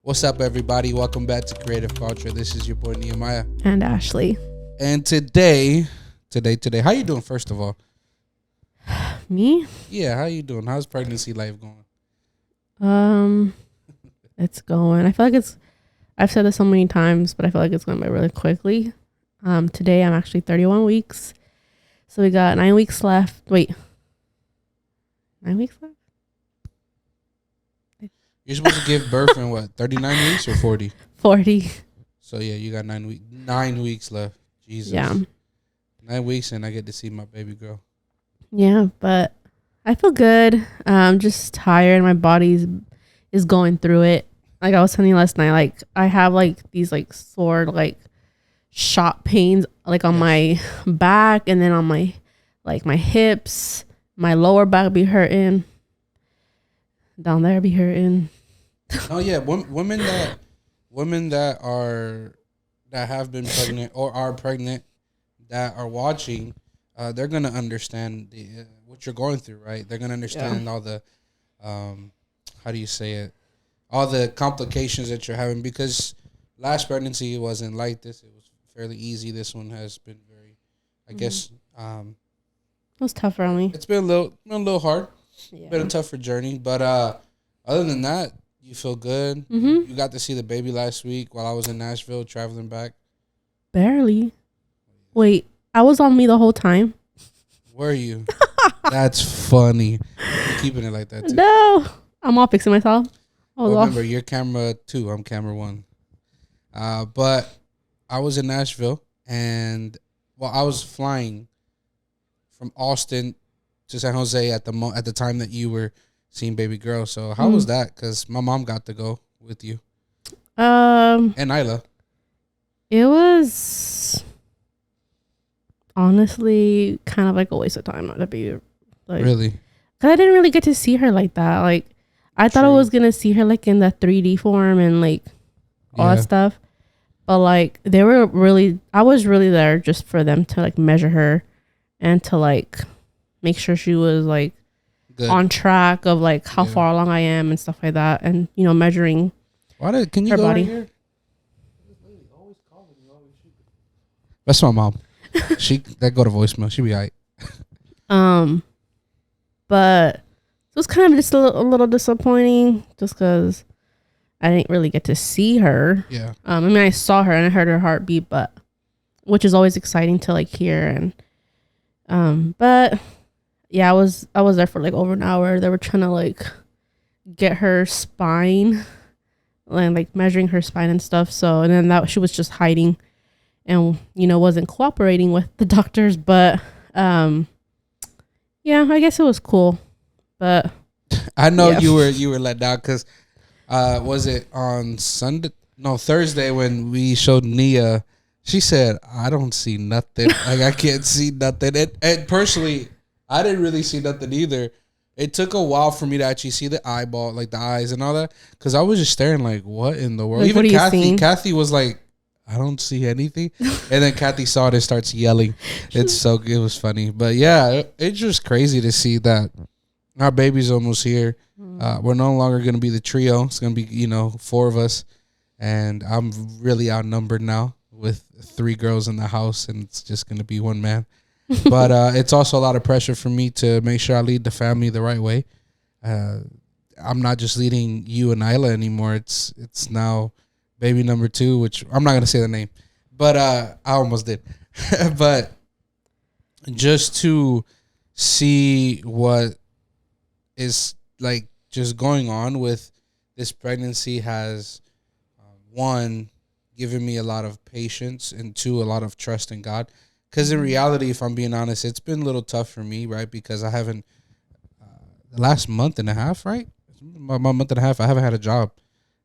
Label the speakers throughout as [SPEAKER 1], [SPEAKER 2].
[SPEAKER 1] What's up, everybody? Welcome back to Creative Culture. This is your boy Nehemiah
[SPEAKER 2] and Ashley.
[SPEAKER 1] And today, how you doing? First of all,
[SPEAKER 2] Me?
[SPEAKER 1] Yeah, how you doing? How's pregnancy life going?
[SPEAKER 2] It's going. I feel like I've said this so many times, but I feel like it's going by really quickly. Today I'm actually 31 weeks, so we got 9 weeks left. Wait, 9 weeks left?
[SPEAKER 1] You're supposed to give birth in what, 39 weeks or 40?
[SPEAKER 2] 40.
[SPEAKER 1] So yeah, you got 9 weeks left. Jesus.
[SPEAKER 2] Yeah.
[SPEAKER 1] 9 weeks and I get to see my baby girl.
[SPEAKER 2] Yeah, but I feel good. I'm just tired. My body is going through it. Like I was telling you last night, like I have like these like sore like shot pains like on my back and then on my hips. My lower back be hurting. Down there be hurting.
[SPEAKER 1] Oh yeah, women that have been pregnant or are pregnant that are watching, they're gonna understand what you're going through, right? They're gonna understand all the, how do you say it, all the complications that you're having, because last pregnancy wasn't like this. It was fairly easy. This one has been very, I guess,
[SPEAKER 2] it was tougher on me.
[SPEAKER 1] It's been a little hard.
[SPEAKER 2] Yeah.
[SPEAKER 1] Been a tougher journey, but other than that, you feel good.
[SPEAKER 2] Mm-hmm.
[SPEAKER 1] You got to see the baby last week while I was in Nashville traveling back.
[SPEAKER 2] Barely. Wait, I was on me the whole time.
[SPEAKER 1] Were you? That's funny. You're keeping it like that too.
[SPEAKER 2] No, I'm all fixing myself.
[SPEAKER 1] Remember, you're camera 2. I'm camera 1. But I was in Nashville, and I was flying from Austin to San Jose at the time that you were seeing baby girl. So how was that? Because my mom got to go with you. And Isla.
[SPEAKER 2] It was honestly kind of like a waste of time not to be like,
[SPEAKER 1] really,
[SPEAKER 2] because I didn't really get to see her like that. Like I thought I was gonna see her like in the 3D form and like all that stuff, but like I was really there just for them to like measure her and to like make sure she was like good, on track of like how far along I am and stuff like that, and measuring
[SPEAKER 1] can you
[SPEAKER 2] her
[SPEAKER 1] go
[SPEAKER 2] body.
[SPEAKER 1] Right here? That's my mom. That go to voicemail. She be alright.
[SPEAKER 2] But it was kind of just a little disappointing just because I didn't really get to see her.
[SPEAKER 1] Yeah.
[SPEAKER 2] I mean, I saw her and I heard her heartbeat, but which is always exciting to like hear. And but yeah, I was there for like over an hour. They were trying to like get her spine and like measuring her spine and stuff. So, and then she was just hiding and wasn't cooperating with the doctors, but yeah, I guess it was cool. But
[SPEAKER 1] I know you were let down because was it on Thursday when we showed Nia? She said, I don't see nothing. Like, I can't see nothing. And personally, I didn't really see nothing either. It took a while for me to actually see the eyeball, like the eyes and all that, because I was just staring like, what in the world?
[SPEAKER 2] Like,
[SPEAKER 1] even Kathy was like, I don't see anything. And then Kathy saw it and starts yelling. It was funny. But yeah, it's just crazy to see that our baby's almost here. We're no longer going to be the trio. It's going to be, 4 of us. And I'm really outnumbered now with 3 girls in the house, and it's just going to be 1 man. But it's also a lot of pressure for me to make sure I lead the family the right way. I'm not just leading you and Isla anymore. It's now baby number 2, which I'm not going to say the name, but I almost did. But just to see what is like just going on with this pregnancy has, 1, given me a lot of patience, and 2, a lot of trust in God. Because in reality, if I'm being honest, it's been a little tough for me, right? Because I haven't, the last month and a half, right? My month and a half, I haven't had a job.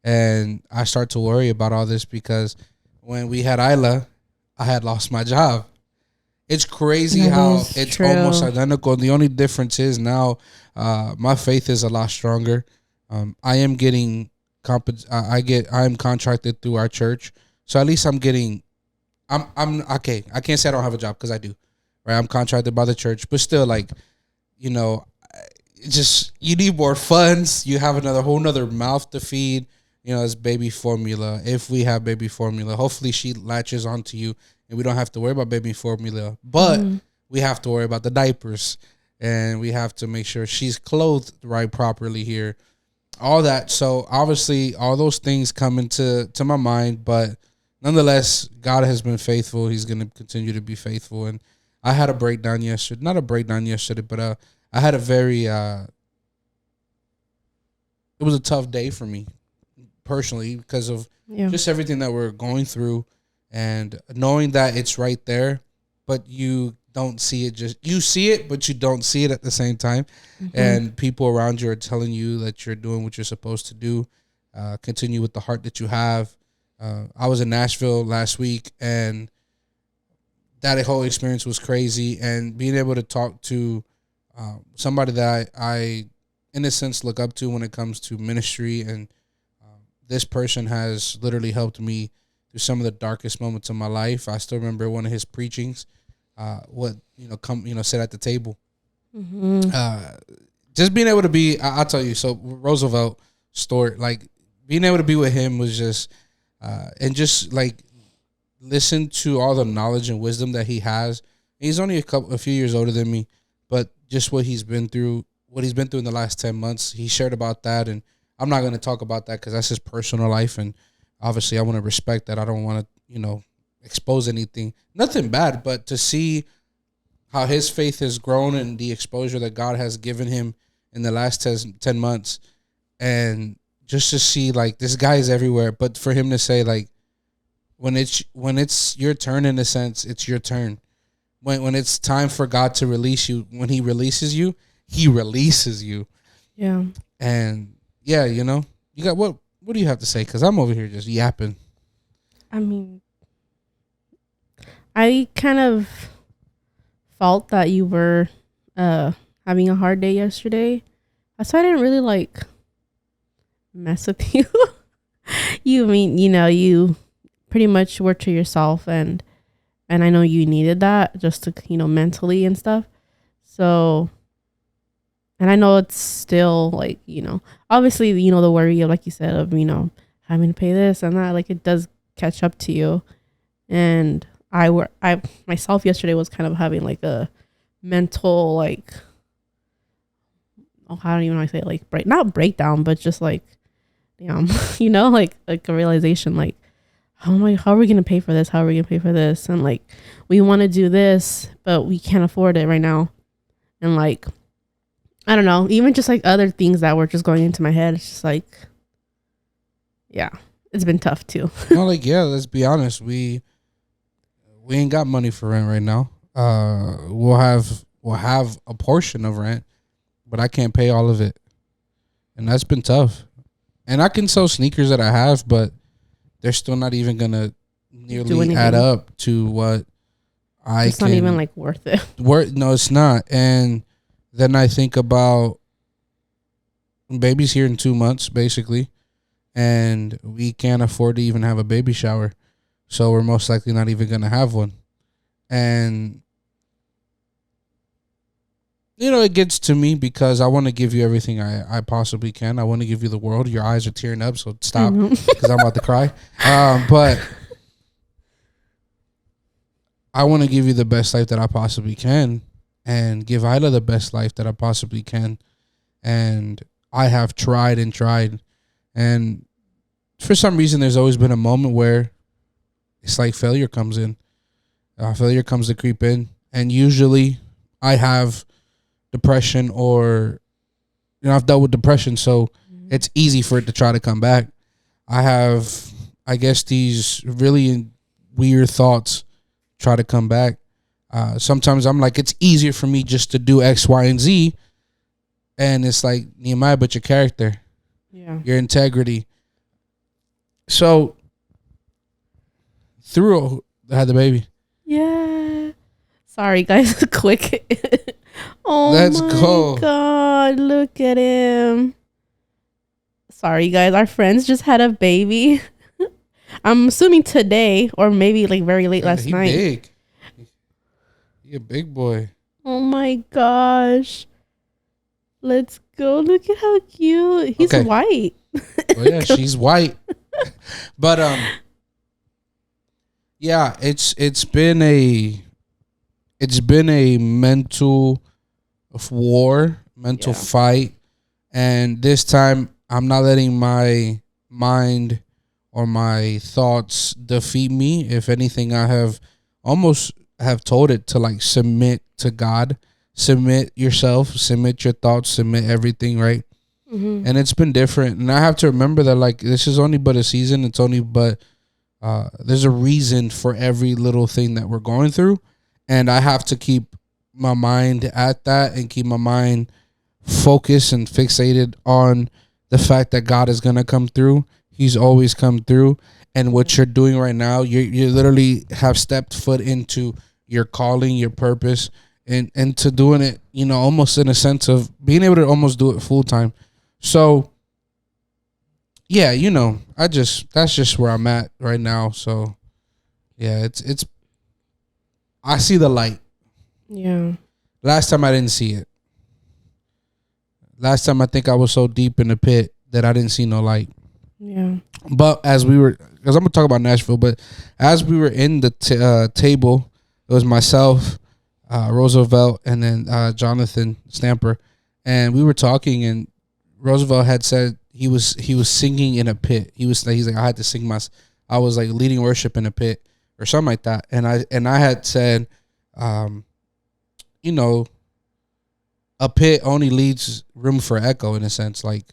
[SPEAKER 1] And I start to worry about all this because when we had Isla, I had lost my job. It's crazy how it's almost identical. The only difference is now my faith is a lot stronger. I am getting I am contracted through our church, so at least I'm getting. I'm okay. I can't say I don't have a job because I do, right? I'm contracted by the church, but still, like, just you need more funds. You have whole nother mouth to feed. as baby formula. If we have baby formula, hopefully she latches onto you and we don't have to worry about baby formula. But we have to worry about the diapers, and we have to make sure she's clothed right properly here. All that. So obviously all those things come into my mind, but nonetheless, God has been faithful. He's going to continue to be faithful. And I had a breakdown yesterday. Not a breakdown yesterday, but I had a very it was a tough day for me personally because of just everything that we're going through, and knowing that it's right there, but you don't see it. Just you see it, but you don't see it at the same time. And people around you are telling you that you're doing what you're supposed to do. Continue with the heart that you have. I was in Nashville last week, and that whole experience was crazy. And being able to talk to somebody that I, in a sense, look up to when it comes to ministry, and this person has literally helped me through some of the darkest moments of my life. I still remember one of his preachings. What sit at the table. Just being able to be, I'll tell you. So Roosevelt story, like being able to be with him was just, and just like listen to all the knowledge and wisdom that he has. He's only a few years older than me, but just what he's been through in the last 10 months, he shared about that. And I'm not going to talk about that because that's his personal life. And obviously I want to respect that. I don't want to, expose anything, nothing bad, but to see how his faith has grown and the exposure that God has given him in the last 10 months. And just to see like this guy is everywhere, but for him to say like, when it's your turn, in a sense, it's your turn. When it's time for God to release you, when he releases you, he releases you.
[SPEAKER 2] Yeah.
[SPEAKER 1] And yeah, you got what do you have to say? Cause I'm over here just yapping.
[SPEAKER 2] I mean, I kind of felt that you were having a hard day yesterday. So I didn't really like mess with you. You pretty much were to yourself, and I know you needed that just to, mentally and stuff. So, and I know it's still like, obviously, the worry of, like you said, of, having to pay this and that, like it does catch up to you. And I myself yesterday was kind of having like a mental, like, I don't even want to say it, like not breakdown, but just like, like a realization, like, how are we going to pay for this? How are we going to pay for this? And like, we want to do this, but we can't afford it right now. And like, I don't know, even just like other things that were just going into my head. It's just like, yeah, it's been tough too.
[SPEAKER 1] No, like, yeah, let's be honest. We ain't got money for rent right now. We'll have a portion of rent, but I can't pay all of it. And that's been tough. And I can sell sneakers that I have, but they're still not even going to nearly add up to what
[SPEAKER 2] it's not even like worth it.
[SPEAKER 1] No, it's not. And then I think about baby's here in 2 months, basically, and we can't afford to even have a baby shower. So we're most likely not even going to have one. And, it gets to me because I want to give you everything I possibly can. I want to give you the world. Your eyes are tearing up, so stop because I'm about to cry. But I want to give you the best life that I possibly can and give Isla the best life that I possibly can. And I have tried and tried. And for some reason, there's always been a moment where it's like failure comes in. Failure comes to creep in. And usually I have depression, or, I've dealt with depression. So it's easy for it to try to come back. I have, I guess, these really weird thoughts try to come back. Sometimes I'm like, it's easier for me just to do X, Y, and Z. And it's like, Nehemiah, but your character, your integrity. So I had the baby.
[SPEAKER 2] Yeah. Sorry, guys. Quick. Oh,
[SPEAKER 1] let's go.
[SPEAKER 2] God, look at him. Sorry, guys. Our friends just had a baby. I'm assuming today, or maybe like very late last night.
[SPEAKER 1] Big. He a big boy.
[SPEAKER 2] Oh my gosh. Let's go. Look at how cute. He's white.
[SPEAKER 1] Well, yeah, she's white. But yeah, it's been a mental mental
[SPEAKER 2] Yeah.
[SPEAKER 1] fight, and this time I'm not letting my mind or my thoughts defeat me. If anything, I have almost have told it to like submit to God, submit yourself, submit your thoughts, submit everything, right?
[SPEAKER 2] Mm-hmm.
[SPEAKER 1] And it's been different, and I have to remember that like this is only but a season. It's only but there's a reason for every little thing that we're going through, and I have to keep my mind at that and keep my mind focused and fixated on the fact that God is gonna come through. He's always come through, and what you're doing right now, you literally have stepped foot into your calling, your purpose, and to doing it, almost in a sense of being able to almost do it full time. So yeah, that's just where I'm at right now. So yeah, it's I see the light.
[SPEAKER 2] Yeah.
[SPEAKER 1] Last time I didn't see it. Last time I think I was so deep in the pit that I didn't see no light.
[SPEAKER 2] Yeah.
[SPEAKER 1] But as we were, because I'm gonna talk about Nashville, but as we were in the table, it was myself, Roosevelt, and then Jonathan Stamper, and we were talking, and Roosevelt had said he was singing in a pit. He's like, I had to sing I was like leading worship in a pit or something like that, and I had said, you know, a pit only leaves room for echo in a sense. Like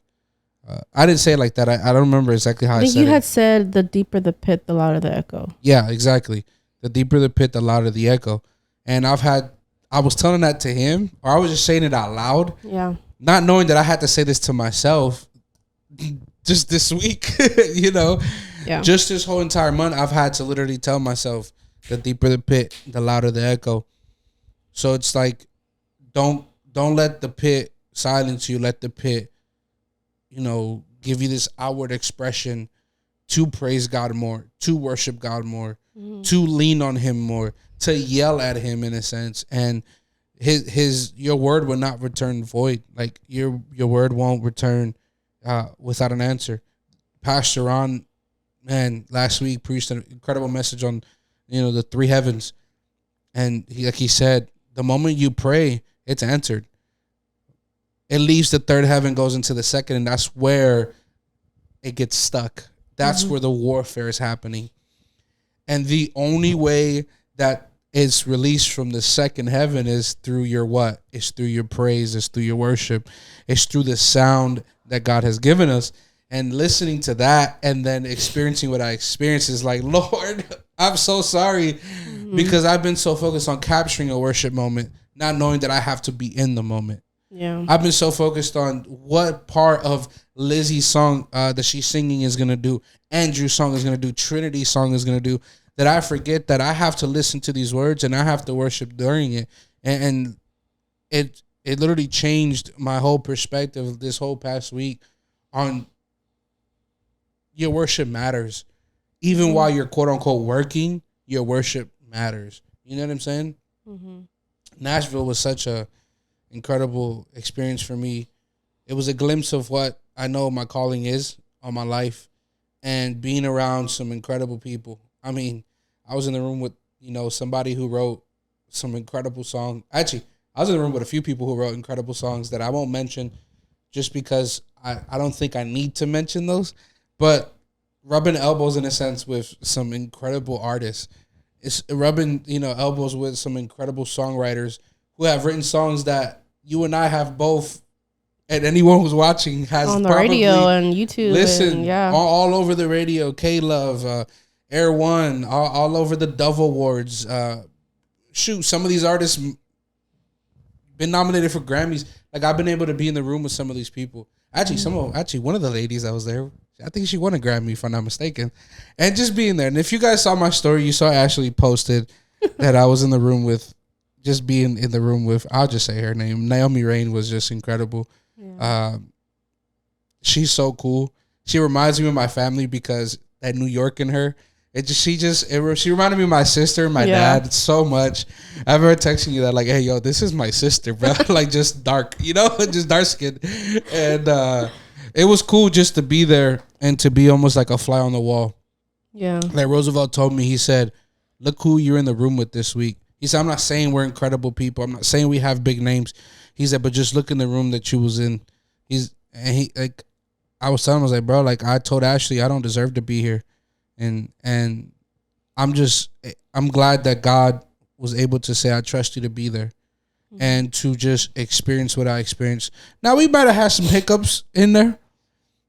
[SPEAKER 1] I didn't say it like that. I don't remember exactly how I
[SPEAKER 2] think
[SPEAKER 1] said
[SPEAKER 2] you
[SPEAKER 1] it.
[SPEAKER 2] had said the deeper the pit, the louder the echo.
[SPEAKER 1] Yeah, exactly. The deeper the pit, the louder the echo. And I was telling that to him, or I was just saying it out loud.
[SPEAKER 2] Yeah.
[SPEAKER 1] Not knowing that I had to say this to myself just this week,
[SPEAKER 2] Yeah.
[SPEAKER 1] Just this whole entire month, I've had to literally tell myself the deeper the pit, the louder the echo. So it's like, don't let the pit silence you. Let the pit, give you this outward expression to praise God more, to worship God more, to lean on Him more, to yell at Him in a sense. And your word will not return void. Like your word won't return without an answer. Pastor Ron, man, last week preached an incredible message on, the three heavens. And he said, the moment you pray, it's answered. It leaves the third heaven, goes into the second, and that's where it gets stuck. That's where the warfare is happening. And the only way that is released from the second heaven is through your what? It's through your praise. It's through your worship. It's through the sound that God has given us. And listening to that and then experiencing what I experienced is like, Lord, I'm so sorry because I've been so focused on capturing a worship moment, not knowing that I have to be in the moment.
[SPEAKER 2] Yeah.
[SPEAKER 1] I've been so focused on what part of Lizzie's song that she's singing is going to do, Andrew's song is going to do, Trinity's song is going to do, that I forget that I have to listen to these words and I have to worship during it. And it literally changed my whole perspective this whole past week on your worship matters. Even while you're quote unquote working, your worship matters. You know what I'm saying? Mm-hmm. Nashville was such a incredible experience for me. It was a glimpse of what I know my calling is on my life and being around some incredible people. I mean, I was in the room with, somebody who wrote some incredible song. Actually, I was in the room with a few people who wrote incredible songs that I won't mention just because I don't think I need to mention those. But rubbing elbows in a sense with some incredible artists. It's rubbing, elbows with some incredible songwriters who have written songs that you and I have both, and anyone who's watching has
[SPEAKER 2] on the
[SPEAKER 1] probably
[SPEAKER 2] radio and YouTube.
[SPEAKER 1] Listen,
[SPEAKER 2] and,
[SPEAKER 1] all over the radio, K-Love, Air One, all over the Dove Awards. Some of these artists been nominated for Grammys. Like I've been able to be in the room with some of these people. Actually, one of the ladies that was there, I think she won a Grammy if I'm not mistaken. And just being there. And if you guys saw my story, you saw Ashley posted that I was in the room with, just being in the room with, I'll just say her name. Naomi Rain was just incredible. Yeah. She's so cool. She reminds me of my family because that New York in her. She reminded me of my sister and my dad so much. I remember texting you that like, hey, yo, this is my sister, bro. Like just dark, just dark skin. And it was cool just to be there and to be almost like a fly on the wall.
[SPEAKER 2] Yeah.
[SPEAKER 1] Like Roosevelt told me, he said, look who you're in the room with this week. He said, I'm not saying we're incredible people. I'm not saying we have big names. He said, but just look in the room that you was in. I was telling him, I was like, bro, like I told Ashley, I don't deserve to be here. And I'm glad that God was able to say, I trust you to be there. And to just experience what I experienced. Now, we might have had some hiccups in there.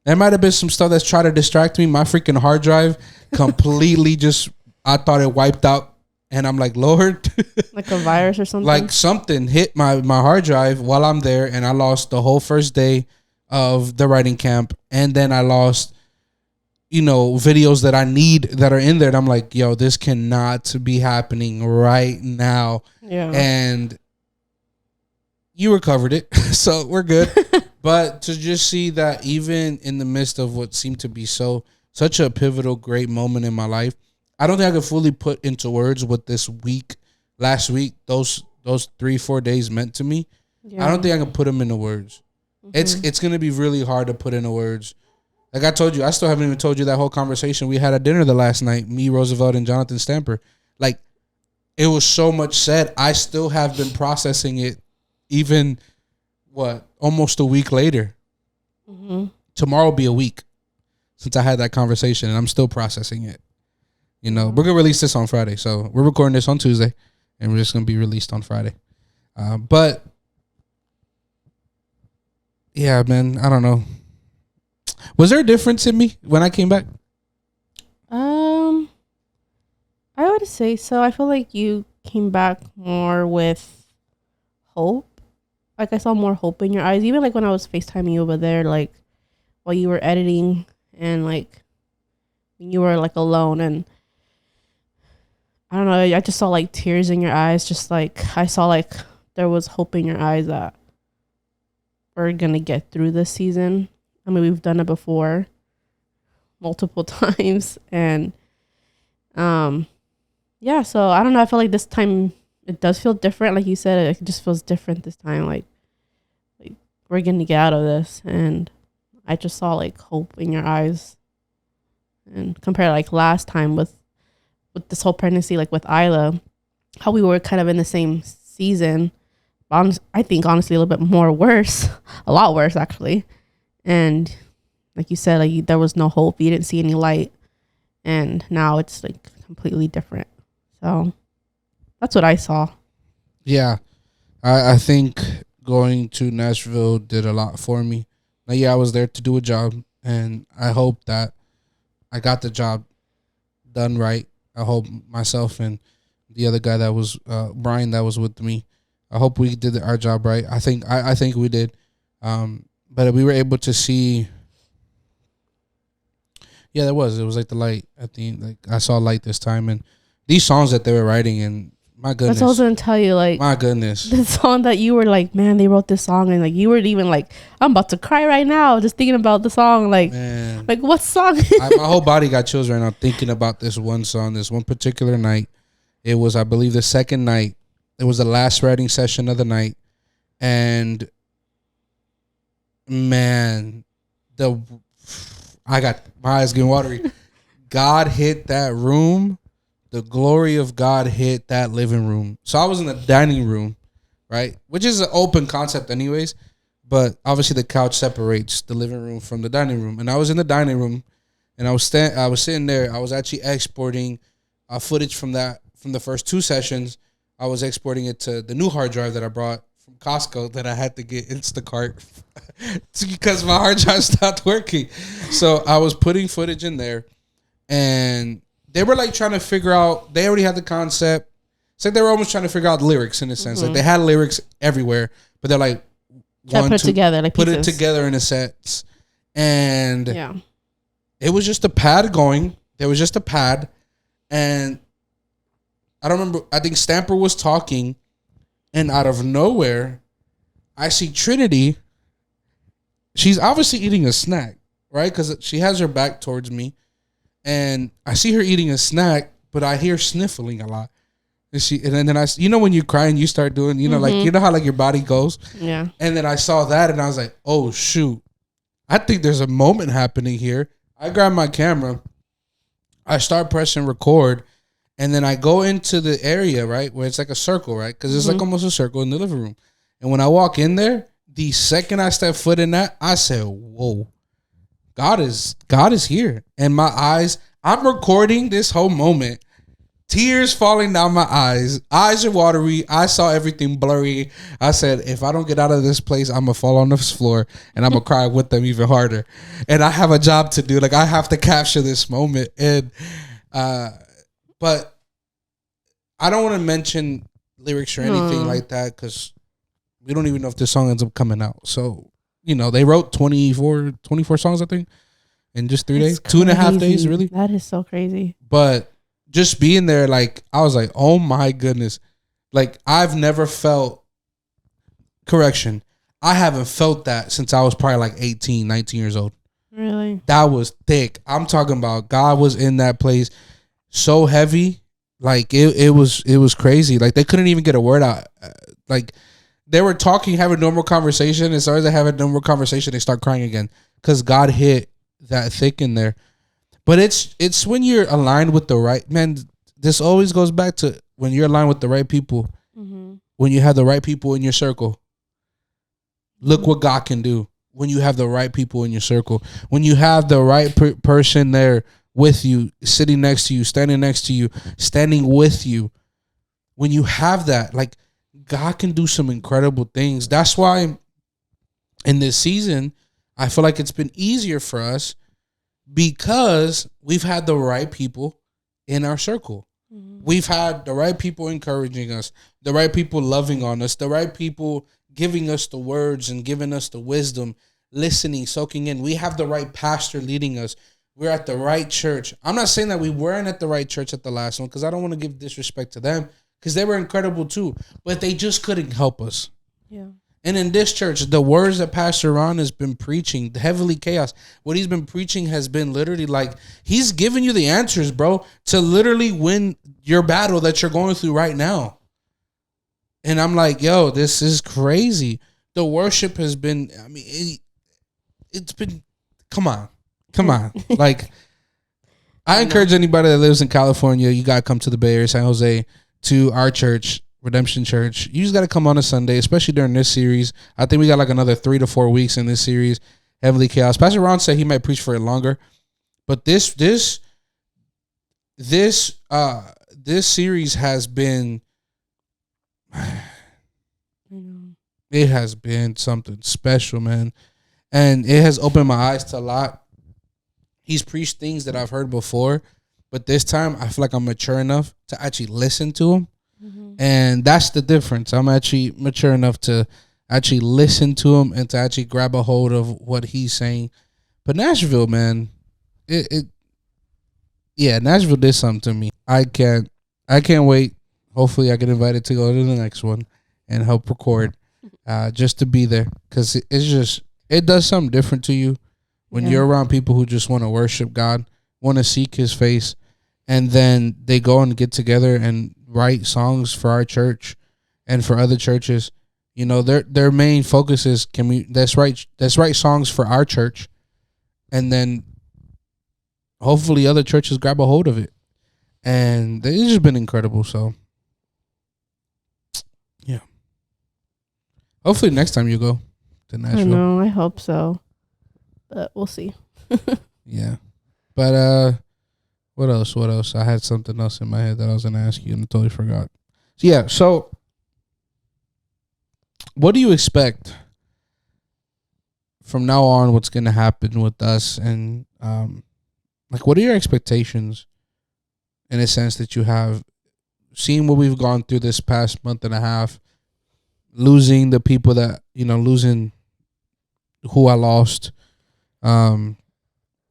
[SPEAKER 1] There might have been some stuff that's trying to distract me. My freaking hard drive completely I thought it wiped out. And I'm like, Lord.
[SPEAKER 2] Like a virus or something?
[SPEAKER 1] Like something hit my hard drive while I'm there. And I lost the whole first day of the writing camp. And then I lost, videos that I need that are in there. And I'm like, yo, this cannot be happening right now.
[SPEAKER 2] Yeah.
[SPEAKER 1] And you recovered it, so we're good. But to just see that even in the midst of what seemed to be such a pivotal, great moment in my life, I don't think I could fully put into words what last week, those 3-4 days meant to me. Yeah. I don't think I can put them into words. Mm-hmm. It's going to be really hard to put into words. Like I told you, I still haven't even told you that whole conversation we had at dinner the last night, me, Roosevelt, and Jonathan Stamper. Like, it was so much said. I still have been processing it. Even almost a week later. Mm-hmm. Tomorrow will be a week since I had that conversation, and I'm still processing it. We're gonna release this on Friday, so we're recording this on Tuesday, and we're just gonna be released on Friday. But yeah, man, I don't know. Was there a difference in me when I came back?
[SPEAKER 2] I would say so. I feel like you came back more with hope. Like I saw more hope in your eyes, even like when I was FaceTiming you over there, like while you were editing and like when you were like alone, and I don't know, I just saw like tears in your eyes. Just like I saw like there was hope in your eyes that we're gonna get through this season. I mean, we've done it before multiple times, and yeah. So I don't know. I feel like this time it does feel different. Like you said, it just feels different this time. Like we're gonna get out of this, and I just saw like hope in your eyes. And compared to like last time with this whole pregnancy, like with Isla, how we were kind of in the same season. I think honestly a little bit more worse, a lot worse actually. And like you said, like there was no hope. You didn't see any light, and now it's like completely different. So that's what I saw.
[SPEAKER 1] Yeah, I think going to Nashville did a lot for me. Now, yeah, I was there to do a job, and I hope that I got the job done right. I hope myself and the other guy that was Brian that was with me, I hope we did our job right. I think we did. But we were able to see. Yeah, it was like the light at the end. Like I saw light this time, and these songs that they were writing, and my goodness.
[SPEAKER 2] That's what I was gonna tell you. Like
[SPEAKER 1] my goodness,
[SPEAKER 2] the song that you were like, man, they wrote this song, and like you were even like, I'm about to cry right now just thinking about the song. Like, man. Like what song?
[SPEAKER 1] My whole body got chills right now thinking about this one song, this one particular night. It was, I believe, the second night. It was the last writing session of the night, and man, I got my eyes getting watery. God hit that room. The glory of God hit that living room. So I was in the dining room, right? Which is an open concept anyways. But obviously the couch separates the living room from the dining room. And I was in the dining room, and I was sitting there. I was actually exporting footage from the first two sessions. I was exporting it to the new hard drive that I brought from Costco that I had to get Instacart because my hard drive stopped working. So I was putting footage in there, and they were like trying to figure out, they already had the concept. It's like they were almost trying to figure out lyrics in a sense. Mm-hmm. Like they had lyrics everywhere, but they're like,
[SPEAKER 2] put it together, like
[SPEAKER 1] put
[SPEAKER 2] pieces.
[SPEAKER 1] It together in a sense. And yeah, it was just a pad going. There was just a pad. And I don't remember, I think Stamper was talking, and out of nowhere, I see Trinity. She's obviously eating a snack, right? Because she has her back towards me. And I see her eating a snack, but I hear sniffling a lot. And then I, when you cry and you start doing, like, how like your body goes.
[SPEAKER 2] Yeah.
[SPEAKER 1] And then I saw that, and I was like, oh shoot, I think there's a moment happening here. I grab my camera, I start pressing record, and then I go into the area, right, where it's like a circle, right? Because it's like almost a circle in the living room. And when I walk in there, the second I step foot in that, I said, whoa, God is here. And my eyes, I'm recording this whole moment. Tears falling down my eyes. Eyes are watery. I saw everything blurry. I said, if I don't get out of this place, I'm going to fall on this floor and I'm going to cry with them even harder. And I have a job to do. Like, I have to capture this moment. And, but I don't want to mention lyrics or anything like that because we don't even know if this song ends up coming out. So, you know, they wrote 24 songs, I think, in just 3 days.
[SPEAKER 2] Crazy.
[SPEAKER 1] 2.5 days, really.
[SPEAKER 2] That is so crazy.
[SPEAKER 1] But just being there, like, I was like, oh my goodness. Like, I've never felt, I haven't felt that since I was probably like 18, 19 years old.
[SPEAKER 2] Really?
[SPEAKER 1] That was thick. I'm talking about God was in that place so heavy. Like, it was crazy. Like, they couldn't even get a word out. Like, they were talking, having normal conversation. As soon as they have a normal conversation, they start crying again because God hit that thick in there. But it's when you're aligned with the right, man, this always goes back to when you're aligned with the right people, when you have the right people in your circle. Look what God can do when you have the right people in your circle. When you have the right person there with you, sitting next to you, standing with you. When you have that, like, God can do some incredible things. That's why in this season, I feel like it's been easier for us because we've had the right people in our circle. We've had the right people encouraging us, the right people loving on us, the right people giving us the words and giving us the wisdom, listening, soaking in. We have the right pastor leading us. We're at the right church. I'm not saying that we weren't at the right church at the last one because I don't want to give disrespect to them because they were incredible too, but they just couldn't help us.
[SPEAKER 2] Yeah.
[SPEAKER 1] And in this church, the words that Pastor Ron has been preaching, heavily chaos, what he's been preaching has been literally like, he's giving you the answers, bro, to literally win your battle that you're going through right now. And I'm like, yo, this is crazy. The worship has been, I mean, it's been, come on. Like, I encourage anybody that lives in California, you got to come to the Bay Area, San Jose, to our church, Redemption Church. You just got to come on a Sunday, especially during this series. I think we got like another 3 to 4 weeks in this series. Heavenly Chaos. Pastor Ron said he might preach for it longer, but this series has been, it has been something special, man, and it has opened my eyes to a lot. He's preached things that I've heard before, but this time I feel like I'm mature enough to actually listen to him. And that's the difference. I'm actually mature enough to actually listen to him and to actually grab a hold of what he's saying. But Nashville, man, Nashville did something to me. I can't wait. Hopefully I get invited to go to the next one and help record, just to be there. Because it does something different to you when you're around people who just want to worship God, want to seek his face, and then they go and get together and write songs for our church and for other churches. You know, their main focus is, let's write songs for our church, and then hopefully other churches grab a hold of it. And it's just been incredible. So yeah, hopefully next time you go to Nashville.
[SPEAKER 2] I know, I hope so, but we'll see.
[SPEAKER 1] Yeah, but what else? I had something else in my head that I was gonna ask you and I totally forgot. So what do you expect from now on? What's gonna happen with us, and like, what are your expectations in a sense that you have seen what we've gone through this past month and a half, losing the people that, losing who I lost.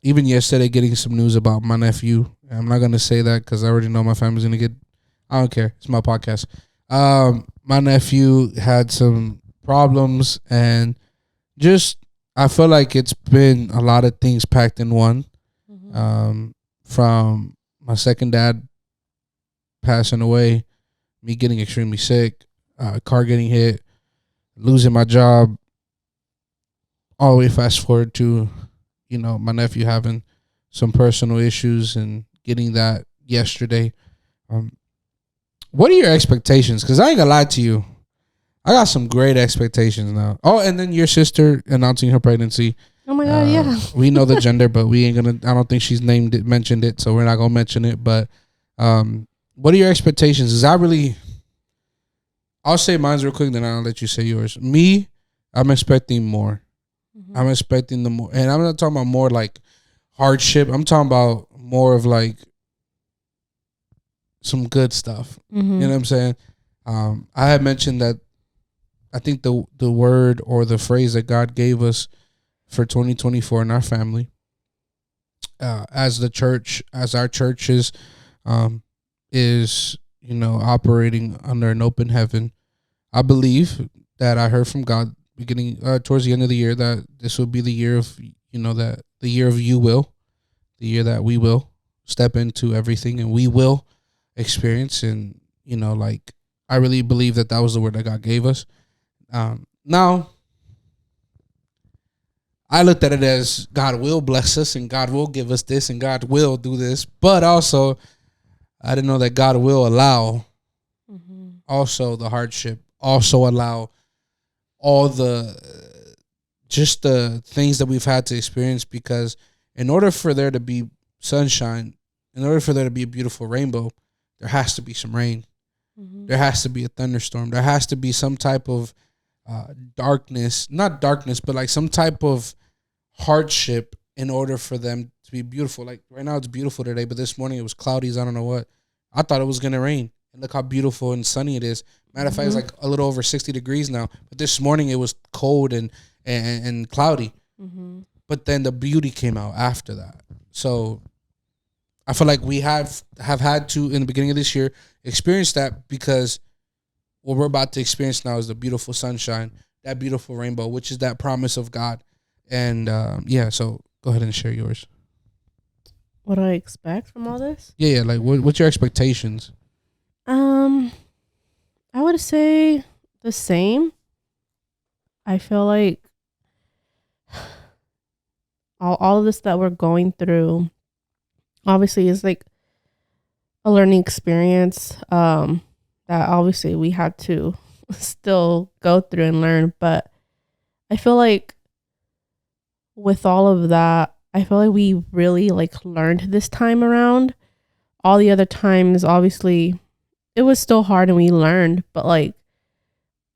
[SPEAKER 1] Even yesterday, getting some news about my nephew. I'm not going to say that because I already know my family's going to get, I don't care. It's my podcast. My nephew had some problems, and just, I feel like it's been a lot of things packed in one. From my second dad passing away, me getting extremely sick, car getting hit, losing my job, all the way fast forward to, my nephew having some personal issues and getting that yesterday. What are your expectations? Because I ain't gonna lie to you, I got some great expectations now. Oh, and then your sister announcing her pregnancy.
[SPEAKER 2] Oh my god, yeah.
[SPEAKER 1] We know the gender, but we ain't gonna. I don't think she's mentioned it, so we're not gonna mention it. But what are your expectations? Is that really? I'll say mine's real quick, then I'll let you say yours. Me, I'm expecting more. Mm-hmm. I'm expecting the more, and I'm not talking about more like hardship. I'm talking about more of like some good stuff. Mm-hmm. You know what I'm saying? I had mentioned that I think the word or the phrase that God gave us for 2024 in our family, as the church, as our churches, is operating under an open heaven. I believe that I heard from God beginning towards the end of the year that this will be the year of that the year of you will, the year that we will step into everything and we will experience, and like I really believe that was the word that God gave us. Now I looked at it as God will bless us and God will give us this and God will do this, but also I didn't know that God will allow also the hardship, also allow all the just the things that we've had to experience, because in order for there to be sunshine, in order for there to be a beautiful rainbow, there has to be some rain. Mm-hmm. There has to be a thunderstorm. There has to be some type of darkness, not darkness, but like some type of hardship in order for them to be beautiful. Like right now it's beautiful today, but this morning it was cloudy as I don't know what. I thought it was going to rain. And look how beautiful and sunny it is. Matter of fact, it's like a little over 60 degrees now. But this morning it was cold and cloudy. Mm-hmm. But then the beauty came out after that. So I feel like we have had to, in the beginning of this year, experience that, because what we're about to experience now is the beautiful sunshine, that beautiful rainbow, which is that promise of God. And so go ahead and share yours.
[SPEAKER 2] What do I expect from all this?
[SPEAKER 1] Yeah, like what's your expectations?
[SPEAKER 2] I would say the same. I feel like all of this that we're going through obviously is like a learning experience that obviously we had to still go through and learn. But I feel like with all of that, I feel like we really like learned this time around. All the other times, obviously, it was still hard and we learned, but like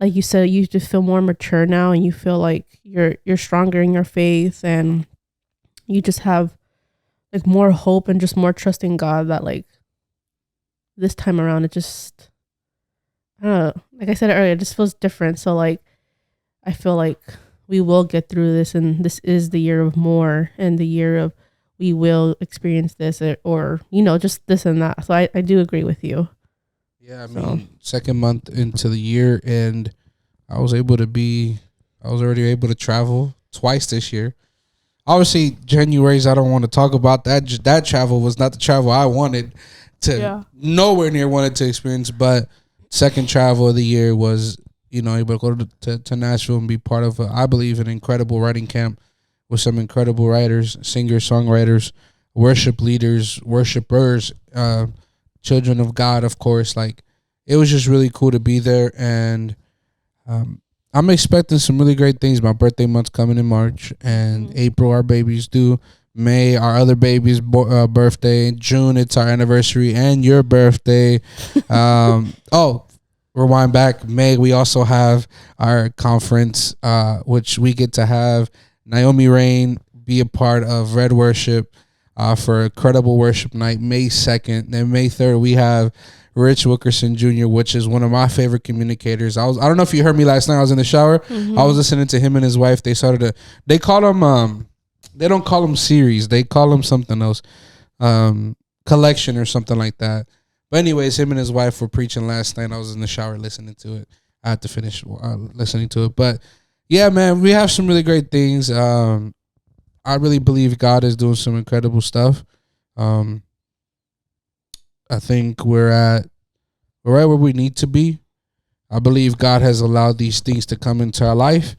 [SPEAKER 2] you said, you just feel more mature now and you feel like you're stronger in your faith, and you just have like more hope and just more trust in God that like this time around it just, I don't know, like I said earlier, it just feels different. So like I feel like we will get through this, and this is the year of more and the year of we will experience this or just this and that. So I do agree with you.
[SPEAKER 1] Yeah, I mean, second month into the year, and I was already able to travel twice this year. Obviously, January's, I don't want to talk about that. Just that travel was not the travel I wanted to, nowhere near wanted to experience. But second travel of the year was, able to go to Nashville and be part of, I believe, an incredible writing camp with some incredible writers, singers, songwriters, worship leaders, worshipers, children of God, of course. Like, it was just really cool to be there, and I'm expecting some really great things. My birthday month's coming in March, and April our baby's due. May our other baby's birthday. June it's our anniversary and your birthday. Rewind back. May we also have our conference, which we get to have Naomi Rain be a part of Red Worship for a credible worship night, May 2nd. Then May 3rd we have Rich Wilkerson Jr., which is one of my favorite communicators. I don't know if you heard me last night. I was in the shower. Mm-hmm. I was listening to him and his wife. They call him, they don't call him series. They call him something else, collection or something like that. But anyways, him and his wife were preaching last night. I was in the shower listening to it. I had to finish listening to it. But yeah, man, we have some really great things. I really believe God is doing some incredible stuff. I think we're right where we need to be. I believe God has allowed these things to come into our life,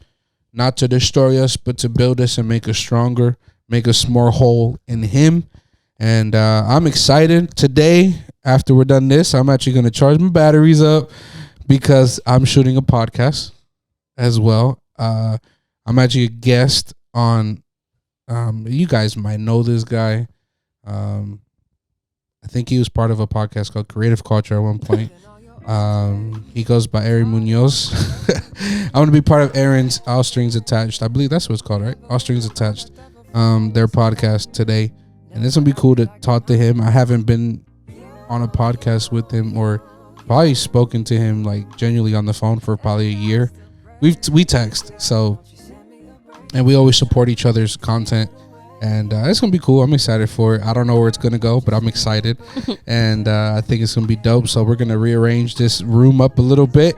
[SPEAKER 1] not to destroy us, but to build us and make us stronger, make us more whole in Him. And I'm excited. Today, after we're done this, I'm actually going to charge my batteries up because I'm shooting a podcast as well. I'm actually a guest on, you guys might know this guy. I think he was part of a podcast called Creative Culture at one point. He goes by Aaron Munoz. I'm going to be part of Aaron's All Strings Attached. I believe that's what it's called, right? All Strings Attached. Their podcast today. And it's going to be cool to talk to him. I haven't been on a podcast with him or probably spoken to him like genuinely on the phone for probably a year. We text. So, and we always support each other's content. And it's going to be cool. I'm excited for it. I don't know where it's going to go, but I'm excited. And I think it's going to be dope. So we're going to rearrange this room up a little bit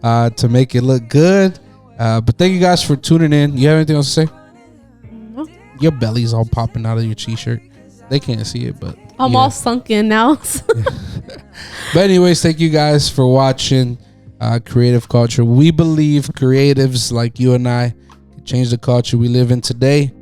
[SPEAKER 1] to make it look good. But thank you guys for tuning in. You have anything else to say?
[SPEAKER 2] No.
[SPEAKER 1] Your belly's all popping out of your t-shirt. They can't see it, but
[SPEAKER 2] I'm all sunk in now.
[SPEAKER 1] But anyways, thank you guys for watching Creative Culture. We believe creatives like you and I can change the culture we live in today.